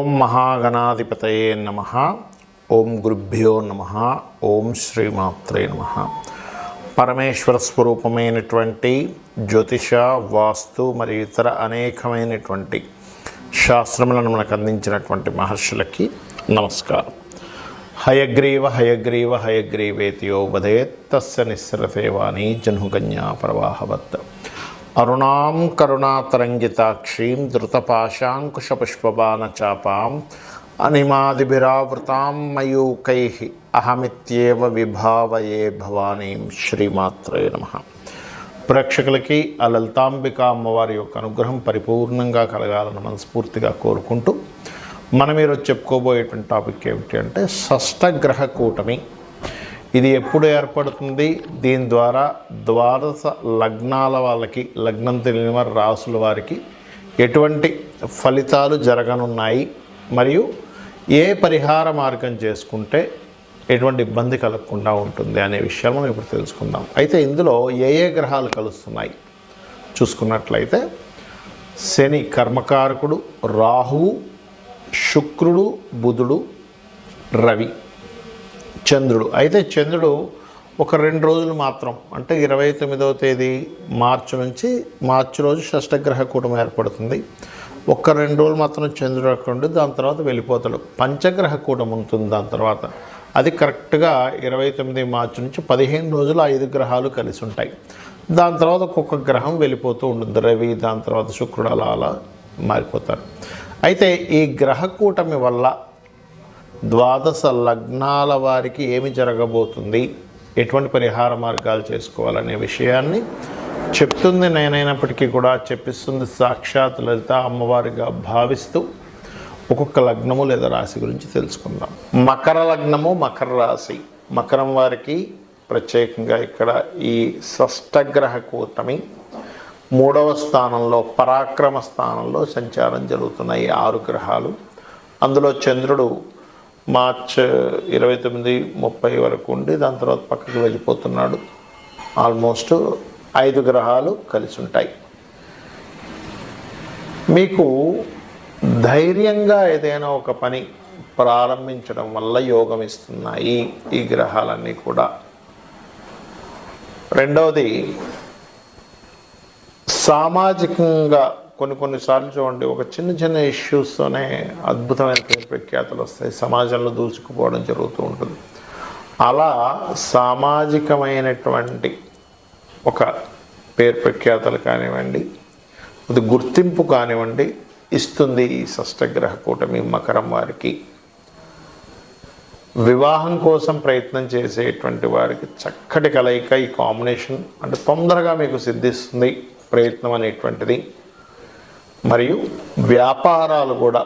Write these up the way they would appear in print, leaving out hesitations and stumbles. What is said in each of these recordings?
ఓం మహాగణాధిపతయే నమః. ఓం గురుభ్యో నమః. ఓం శ్రీమాత్రే నమః. పరమేశ్వర స్వరూపమైనటువంటి జ్యోతిష, వాస్తు మరియు ఇతర అనేకమైనటువంటి శాస్త్రములను మనకు అందించినటువంటి మహర్షులకి నమస్కారం. హయగ్రీవ హయగ్రీవ హయగ్రీవేతియో వదేత్ తస్య నిస్సరతే వాణి జన్హుకన్యా ప్రవాహవత్. అరుణాం కరుణాతరంగితాక్షీం ధృతపాశాంకుశపుష్పబాణచాపాం అనిమాదిభిరావృతాం మయూకైః అహమిత్యేవ విభావయే భవానీం. శ్రీమాత్రే నమః. ప్రేక్షకులకి ఆ లలితాంబిక అమ్మవారి యొక్క అనుగ్రహం పరిపూర్ణంగా కలగాలని మనస్ఫూర్తిగా కోరుకుంటూ మనం ఈరోజు చెప్పుకోబోయేటువంటి టాపిక్ ఏమిటి అంటే షష్టగ్రహ కూటమి. ఇది ఎప్పుడు ఏర్పడుతుంది, దీని ద్వారా ద్వాదశ లగ్నాల వాళ్ళకి, లగ్నం తెలియని వారి రాసుల వారికి ఎటువంటి ఫలితాలు జరగనున్నాయి, మరియు ఏ పరిహార మార్గం చేసుకుంటే ఎటువంటి ఇబ్బంది కలగకుండా ఉంటుంది అనే విషయాలు మనం ఇప్పుడు తెలుసుకుందాం. అయితే ఇందులో ఏ ఏ గ్రహాలు కలుస్తున్నాయి చూసుకున్నట్లయితే శని కర్మకారకుడు, రాహువు, శుక్రుడు, బుధుడు, రవి, చంద్రుడు. అయితే చంద్రుడు ఒక 2 రోజులు మాత్రం, అంటే 29వ తేదీ మార్చి నుంచి మార్చి రోజు షష్టగ్రహ కూటమి ఏర్పడుతుంది. ఒక 2 రోజులు మాత్రం చంద్రుడు అక్కడ ఉండి దాని తర్వాత వెళ్ళిపోతాడు. పంచగ్రహ కూటమి ఉంటుంది దాని తర్వాత. అది కరెక్ట్గా 29 మార్చి నుంచి 15 రోజులు 5 గ్రహాలు కలిసి ఉంటాయి. దాని తర్వాత ఒక్కొక్క గ్రహం వెళ్ళిపోతూ ఉంటుంది. రవి, దాని తర్వాత శుక్రుడు, అలా మారిపోతారు. అయితే ఈ గ్రహ కూటమి వల్ల ద్వాదశ లగ్నాల వారికి ఏమి జరగబోతుంది, ఎటువంటి పరిహార మార్గాలు చేసుకోవాలనే విషయాన్ని చెప్తుంది నేనైనప్పటికీ కూడా చెప్పిస్తుంది సాక్షాత్ లలిత అమ్మవారిగా భావిస్తూ ఒక్కొక్క లగ్నము లేదా రాశి గురించి తెలుసుకుందాం. మకర లగ్నము, మకర రాశి. మకరం వారికి ప్రత్యేకంగా ఇక్కడ ఈ షష్టగ్రహ కూటమి 3వ స్థానంలో, పరాక్రమ స్థానంలో సంచారం జరుగుతున్నాయి 6 గ్రహాలు. అందులో చంద్రుడు మార్చి 29-30 వరకు ఉండి దాని తర్వాత పక్కకి వెళ్ళిపోతున్నాడు. ఆల్మోస్ట్ 5 గ్రహాలు కలిసి ఉంటాయి. మీకు ధైర్యంగా ఏదైనా ఒక పని ప్రారంభించడం వల్ల యోగం ఇస్తున్నాయి ఈ గ్రహాలన్నీ కూడా. రెండవది, సామాజికంగా కొన్నిసార్లు చూడండి, ఒక చిన్న ఇష్యూస్తోనే అద్భుతమైన పేరు ప్రఖ్యాతులు వస్తాయి, సమాజంలో దూసుకుపోవడం జరుగుతూ ఉంటుంది. అలా సామాజికమైనటువంటి ఒక పేరు ప్రఖ్యాతులు కానివ్వండి, అది గుర్తింపు కానివ్వండి ఇస్తుంది ఈ షష్టగ్రహ కూటమి మకరం వారికి. వివాహం కోసం ప్రయత్నం చేసేటువంటి వారికి చక్కటి కలయిక, ఈ కాంబినేషన్ అంటే తొందరగా మీకు సిద్ధిస్తుంది ప్రయత్నం అనేటువంటిది. మరియు వ్యాపారాలు కూడా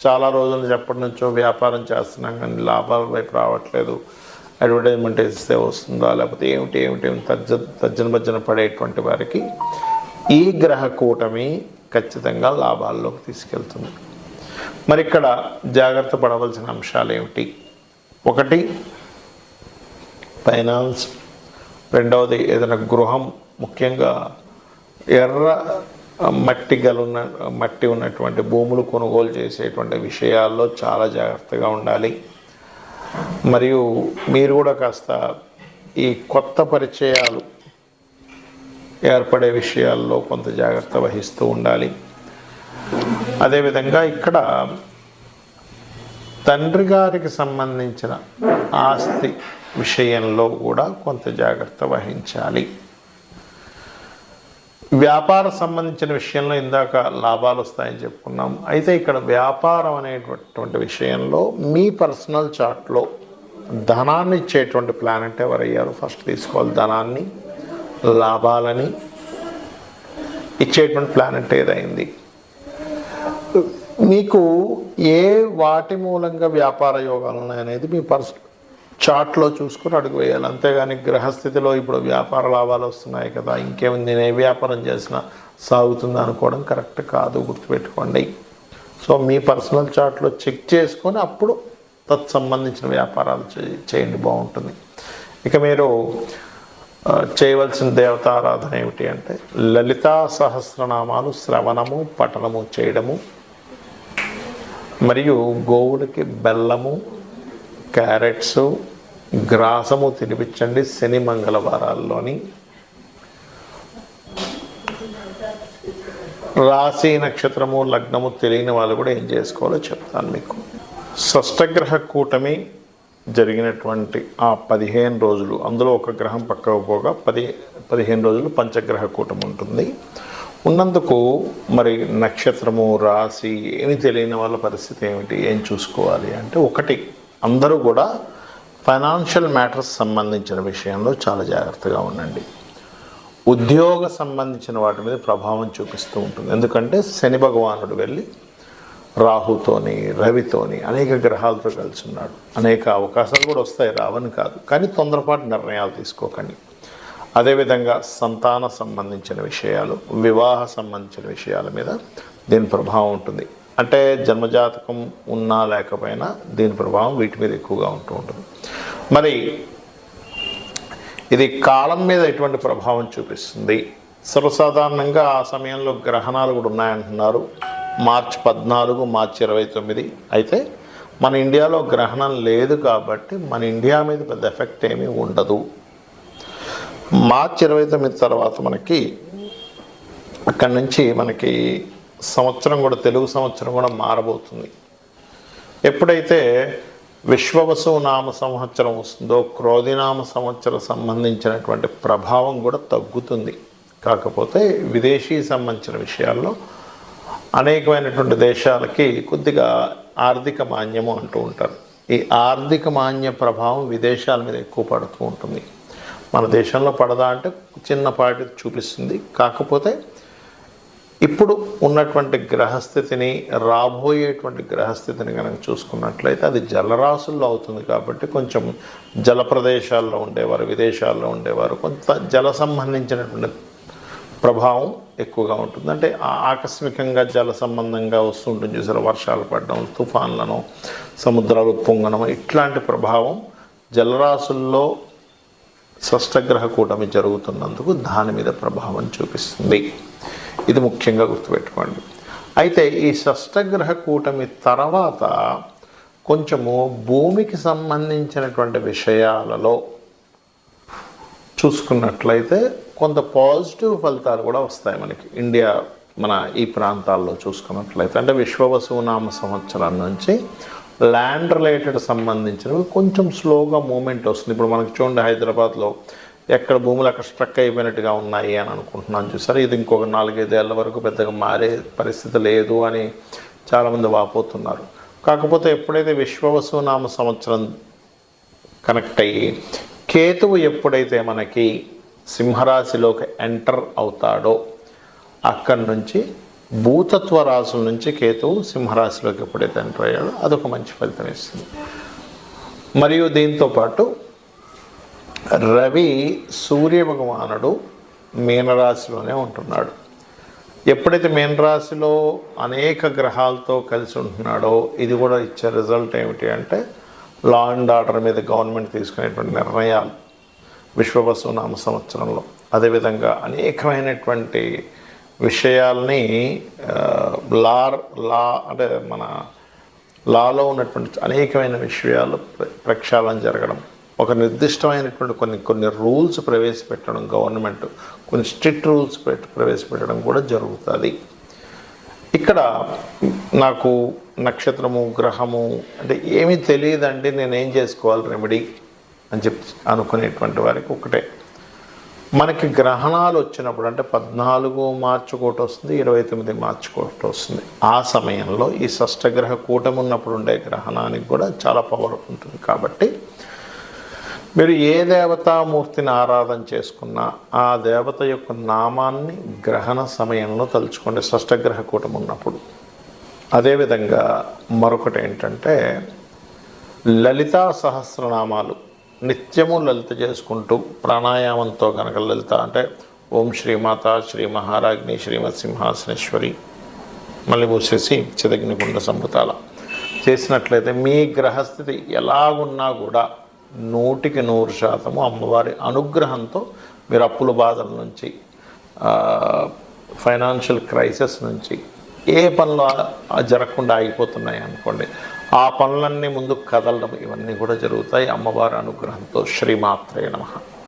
చాలా రోజులు ఎప్పటి నుంచో వ్యాపారం చేస్తున్నాం కానీ లాభాల వైపు రావట్లేదు, అడ్వర్టైజ్మెంట్ ఇస్తే వస్తుందా లేకపోతే ఏమిటి తర్జన భర్జన పడేటువంటి వారికి ఈ గ్రహ కూటమి ఖచ్చితంగా లాభాల్లోకి తీసుకెళ్తుంది. మరి ఇక్కడ జాగ్రత్త పడవలసిన అంశాలు ఏమిటి? 1 ఫైనాన్స్, రెండవది ఏదైనా గృహం, ముఖ్యంగా ఎర్ర మట్టి ఉన్నటువంటి భూములు కొనుగోలు చేసేటువంటి విషయాల్లో చాలా జాగ్రత్తగా ఉండాలి. మరియు మీరు కూడా కాస్త ఈ కొత్త పరిచయాలు ఏర్పడే విషయాల్లో కొంత జాగ్రత్త వహిస్తూ ఉండాలి. అదేవిధంగా ఇక్కడ తండ్రి గారికి సంబంధించిన ఆస్తి విషయంలో కూడా కొంత జాగ్రత్త వహించాలి. వ్యాపార సంబంధించిన విషయంలో ఇందాక లాభాలు వస్తాయని చెప్పుకున్నాం. అయితే ఇక్కడ వ్యాపారం అనేటువంటి విషయంలో మీ పర్సనల్ చార్ట్లో ధనాన్ని ఇచ్చేటువంటి ప్లానెట్ ఎవరయ్యారు ఫస్ట్ తీసుకోవాలి. ధనాన్ని, లాభాలని ఇచ్చేటువంటి ప్లానెట్ ఏదైంది, మీకు ఏ వాటి మూలంగా వ్యాపార యోగాలు ఉన్నాయనేది మీ పర్సనల్ చార్ట్లో చూసుకుని అడుగు వేయాలి. అంతేగాని గ్రహస్థితిలో ఇప్పుడు వ్యాపార లాభాలు వస్తున్నాయి కదా, ఇంకేముంది నేను ఏ వ్యాపారం చేసినా సాగుతుంది అనుకోవడం కరెక్ట్ కాదు, గుర్తుపెట్టుకోండి. సో మీ పర్సనల్ చార్ట్లో చెక్ చేసుకొని అప్పుడు తత్సంబంధించిన వ్యాపారాలు చేయండి, బాగుంటుంది. ఇక మీరు చేయవలసిన దేవతారాధన ఏమిటి అంటే లలితా సహస్రనామాలు శ్రవణము, పఠనము చేయడము, మరియు గోవులకి బెల్లము, క్యారెట్స్, గ్రాసము తినిపించండి శని మంగళవారాల్లోని. రాశి, నక్షత్రము, లగ్నము తెలియని వాళ్ళు కూడా ఏం చేసుకోవాలో చెప్తాను మీకు. షష్టగ్రహ కూటమి జరిగినటువంటి ఆ 15 రోజులు, అందులో ఒక గ్రహం పక్కకు పోగా 15 రోజులు పంచగ్రహ కూటమి ఉంటుంది. ఉన్నందుకు మరి నక్షత్రము, రాశి ఏమి తెలియని వాళ్ళ పరిస్థితి ఏమిటి, ఏం చూసుకోవాలి అంటే, ఒకటి, అందరూ కూడా ఫైనాన్షియల్ మ్యాటర్స్ సంబంధించిన విషయంలో చాలా జాగ్రత్తగా ఉండండి. ఉద్యోగ సంబంధించిన వాటి మీద ప్రభావం చూపిస్తూ ఉంటుంది. ఎందుకంటే శని భగవానుడు వెళ్ళి రాహుతోని, రవితోని, అనేక గ్రహాలతో కలిసి ఉన్నాడు. అనేక అవకాశాలు కూడా వస్తాయి, రావని కాదు, కానీ తొందరపాటు నిర్ణయాలు తీసుకోకండి. అదేవిధంగా సంతాన సంబంధించిన విషయాలు, వివాహ సంబంధించిన విషయాల మీద దీని ప్రభావం ఉంటుంది. అంటే జన్మజాతకం ఉన్నా లేకపోయినా దీని ప్రభావం వీటి మీద ఎక్కువగా ఉంటూ ఉంటుంది. మరి ఇది కాలం మీద ఎటువంటి ప్రభావం చూపిస్తుంది? సర్వసాధారణంగా ఆ సమయంలో గ్రహణాలు కూడా ఉన్నాయంటున్నారు. మార్చి 14, మార్చి 29. అయితే మన ఇండియాలో గ్రహణం లేదు కాబట్టి మన ఇండియా మీద పెద్ద ఎఫెక్ట్ ఏమీ ఉండదు. మార్చి 29 తర్వాత మనకి అక్కడి నుంచి మనకి సంవత్సరం కూడా, తెలుగు సంవత్సరం కూడా మారబోతుంది. ఎప్పుడైతే విశ్వవసు నామ సంవత్సరం వస్తుందో క్రోధినామ సంవత్సరం సంబంధించినటువంటి ప్రభావం కూడా తగ్గుతుంది. కాకపోతే విదేశీ సంబంధించిన విషయాల్లో అనేకమైనటువంటి దేశాలకి కొద్దిగా ఆర్థిక మాన్యము అంటూ ఉంటారు. ఈ ఆర్థిక మాన్య ప్రభావం విదేశాల మీద ఎక్కువ పడుతూ ఉంటుంది. మన దేశంలో పడదా అంటే చిన్నపాటి చూపిస్తుంది. కాకపోతే ఇప్పుడు ఉన్నటువంటి గ్రహస్థితిని, రాబోయేటువంటి గ్రహస్థితిని కనుక చూసుకున్నట్లయితే అది జలరాశుల్లో అవుతుంది. కాబట్టి కొంచెం జల ప్రదేశాల్లో ఉండేవారు, విదేశాల్లో ఉండేవారు కొంత జల సంబంధించినటువంటి ప్రభావం ఎక్కువగా ఉంటుంది. అంటే ఆకస్మికంగా జల సంబంధంగా వస్తుంటుంది చూసారు, వర్షాలు పడడం, తుఫాన్లను, సముద్రాలు పొంగడం, ఇట్లాంటి ప్రభావం జలరాశుల్లో షష్టగ్రహ కూటమి జరుగుతున్నందుకు దాని మీద ప్రభావం చూపిస్తుంది. ఇది ముఖ్యంగా గుర్తుపెట్టుకోండి. అయితే ఈ షష్టగ్రహ కూటమి తర్వాత కొంచెము భూమికి సంబంధించినటువంటి విషయాలలో చూసుకున్నట్లయితే కొంత పాజిటివ్ ఫలితాలు కూడా వస్తాయి మనకి. ఇండియా, మన ఈ ప్రాంతాల్లో చూసుకున్నట్లయితే అంటే విశ్వవసునామ సంవత్సరం నుంచి ల్యాండ్ రిలేటెడ్ సంబంధించినవి కొంచెం స్లోగా మూమెంట్ వస్తుంది. ఇప్పుడు మనకి చూడండి, హైదరాబాద్లో ఎక్కడ భూములు అక్కడ స్ట్రక్ అయిపోయినట్టుగా ఉన్నాయి అని అనుకుంటున్నాను చూసారు. ఇది ఇంకొక 4-5 ఏళ్ళ వరకు పెద్దగా మారే పరిస్థితి లేదు అని చాలామంది వాపోతున్నారు. కాకపోతే ఎప్పుడైతే విశ్వవసునామ సంవత్సరం కనెక్ట్ అయ్యి కేతువు ఎప్పుడైతే మనకి సింహరాశిలోకి ఎంటర్ అవుతాడో అక్కడి నుంచి భూతత్వ రాశుల నుంచి కేతువు సింహరాశిలోకి ఎప్పుడైతే ఎంటర్ అయ్యాడో అదొక మంచి ఫలితం ఇస్తుంది. మరియు దీంతోపాటు రవి, సూర్య భగవానుడు మీనరాశిలోనే ఉంటున్నాడు. ఎప్పుడైతే మీనరాశిలో అనేక గ్రహాలతో కలిసి ఉంటున్నాడో ఇది కూడా ఇచ్చే రిజల్ట్ ఏమిటి అంటే లా అండ్ ఆర్డర్ మీద గవర్నమెంట్ తీసుకునేటువంటి నిర్ణయాలు విశ్వవసునామ సంవత్సరంలో, అదేవిధంగా అనేకమైనటువంటి విషయాల్ని అంటే మన లాలో ఉన్నటువంటి అనేకమైన విషయాలు ప్రక్షాళన జరగడం, ఒక నిర్దిష్టమైనటువంటి కొన్ని రూల్స్ ప్రవేశపెట్టడం, గవర్నమెంట్ కొన్ని స్ట్రిక్ట్ రూల్స్ ప్రవేశపెట్టడం కూడా జరుగుతుంది. ఇక్కడ నాకు నక్షత్రము, గ్రహము అంటే ఏమీ తెలియదండి, నేనేం చేసుకోవాలి రెమెడీ అని చెప్పి అనుకునేటువంటి వారికి ఒకటే, మనకి గ్రహణాలు వచ్చినప్పుడు అంటే 14 మార్చి ఒకటి వస్తుంది, 29 మార్చి ఒకటి వస్తుంది. ఆ సమయంలో ఈ షష్టగ్రహ కూటమి ఉన్నప్పుడు ఉండే గ్రహణానికి కూడా చాలా పవర్ ఉంటుంది. కాబట్టి మీరు ఏ దేవతామూర్తిని ఆరాధన చేసుకున్నా ఆ దేవత యొక్క నామాన్ని గ్రహణ సమయంలో తలుచుకోండి, షష్టగ్రహ కూటమి ఉన్నప్పుడు. అదేవిధంగా మరొకటి ఏంటంటే లలితా సహస్రనామాలు నిత్యము లలిత చేసుకుంటూ ప్రాణాయామంతో కనుక లలిత అంటే ఓం శ్రీమాత, శ్రీ మహారాజ్ని, శ్రీమత్ సింహాసనేశ్వరి, మళ్ళీ మూసేసి చిదగ్నికుండ సంపుతాల చేసినట్లయితే మీ గ్రహస్థితి ఎలాగున్నా కూడా 100% అమ్మవారి అనుగ్రహంతో మీరు అప్పుల బాధల నుంచి, ఫైనాన్షియల్ క్రైసిస్ నుంచి ఏ పనులు జరగకుండా ఆగిపోతున్నాయి అనుకోండి, ఆ పనులన్నీ ముందుకు కదలడం ఇవన్నీ కూడా జరుగుతాయి అమ్మవారి అనుగ్రహంతో. శ్రీమాత్రే నమః.